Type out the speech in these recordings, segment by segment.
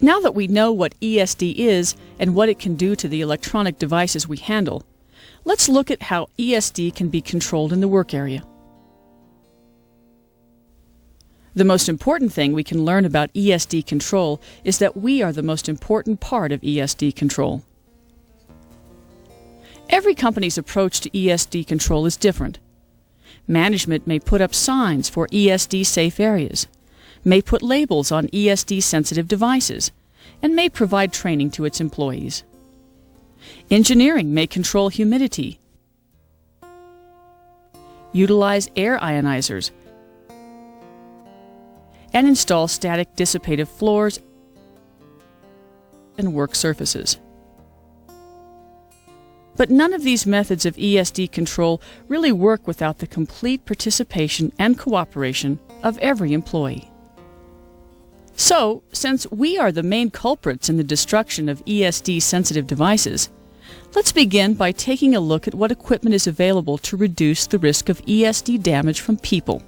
Now that we know what ESD is and what it can do to the electronic devices we handle, let's look at how ESD can be controlled in the work area. The most important thing we can learn about ESD control is that we are the most important part of ESD control. Every company's approach to ESD control is different. Management may put up signs for ESD safe areas, may put labels on ESD sensitive devices, and may provide training to its employees. Engineering may control humidity, utilize air ionizers, and install static dissipative floors and work surfaces. But none of these methods of ESD control really work without the complete participation and cooperation of every employee. So, since we are the main culprits in the destruction of ESD-sensitive devices, let's begin by taking a look at what equipment is available to reduce the risk of ESD damage from people.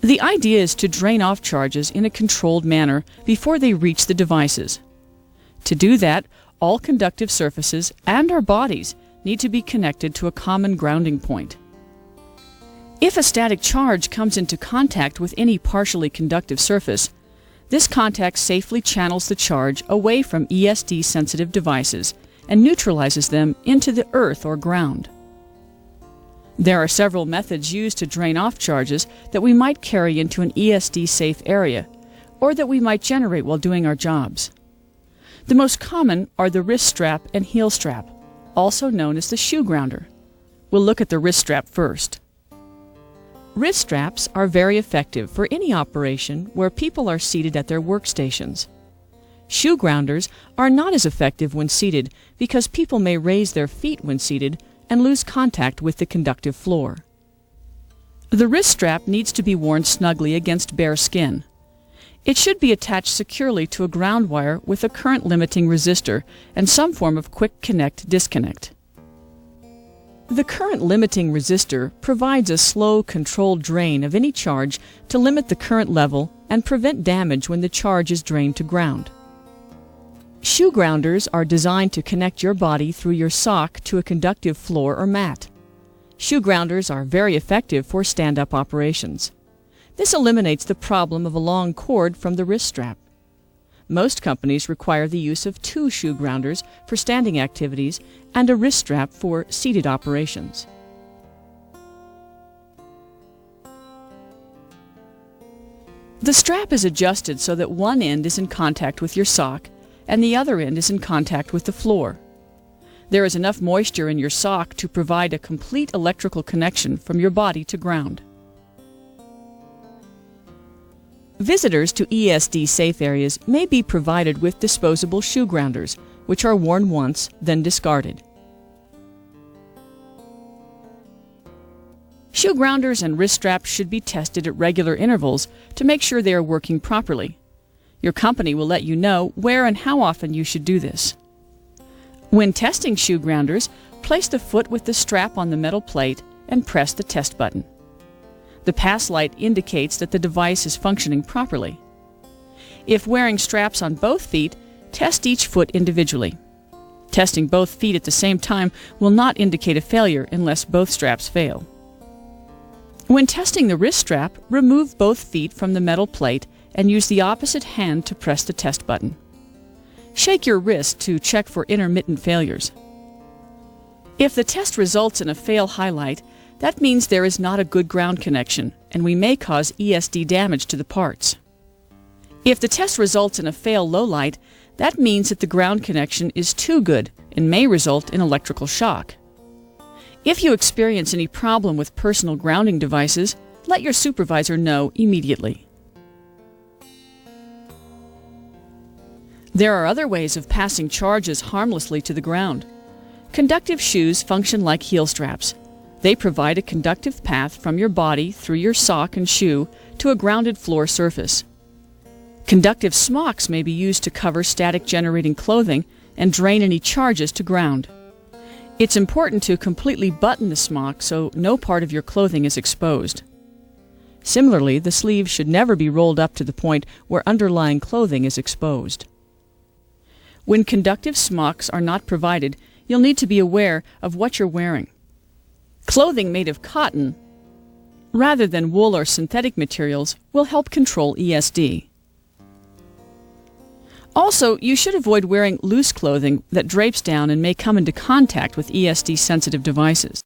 The idea is to drain off charges in a controlled manner before they reach the devices. To do that, all conductive surfaces and our bodies need to be connected to a common grounding point. If a static charge comes into contact with any partially conductive surface, this contact safely channels the charge away from ESD-sensitive devices and neutralizes them into the earth or ground. There are several methods used to drain off charges that we might carry into an ESD-safe area, or that we might generate while doing our jobs. The most common are the wrist strap and heel strap, also known as the shoe grounder. We'll look at the wrist strap first. Wrist straps are very effective for any operation where people are seated at their workstations. Shoe grounders are not as effective when seated because people may raise their feet when seated and lose contact with the conductive floor. The wrist strap needs to be worn snugly against bare skin. It should be attached securely to a ground wire with a current-limiting resistor and some form of quick connect-disconnect. The current-limiting resistor provides a slow, controlled drain of any charge to limit the current level and prevent damage when the charge is drained to ground. Shoe grounders are designed to connect your body through your sock to a conductive floor or mat. Shoe grounders are very effective for stand-up operations. This eliminates the problem of a long cord from the wrist strap. Most companies require the use of 2 shoe grounders for standing activities and a wrist strap for seated operations. The strap is adjusted so that one end is in contact with your sock and the other end is in contact with the floor. There is enough moisture in your sock to provide a complete electrical connection from your body to ground. Visitors to ESD safe areas may be provided with disposable shoe grounders, which are worn once, then discarded. Shoe grounders and wrist straps should be tested at regular intervals to make sure they are working properly. Your company will let you know where and how often you should do this. When testing shoe grounders, place the foot with the strap on the metal plate and press the test button. The pass light indicates that the device is functioning properly. If wearing straps on both feet, test each foot individually. Testing both feet at the same time will not indicate a failure unless both straps fail. When testing the wrist strap, remove both feet from the metal plate and use the opposite hand to press the test button. Shake your wrist to check for intermittent failures. If the test results in a fail highlight, that means there is not a good ground connection, and we may cause ESD damage to the parts. If the test results in a fail low light, that means that the ground connection is too good and may result in electrical shock. If you experience any problem with personal grounding devices, let your supervisor know immediately. There are other ways of passing charges harmlessly to the ground. Conductive shoes function like heel straps. They provide a conductive path from your body through your sock and shoe to a grounded floor surface. Conductive smocks may be used to cover static-generating clothing and drain any charges to ground. It's important to completely button the smock so no part of your clothing is exposed. Similarly, the sleeve should never be rolled up to the point where underlying clothing is exposed. When conductive smocks are not provided, you'll need to be aware of what you're wearing. Clothing made of cotton, rather than wool or synthetic materials, will help control ESD. Also, you should avoid wearing loose clothing that drapes down and may come into contact with ESD-sensitive devices.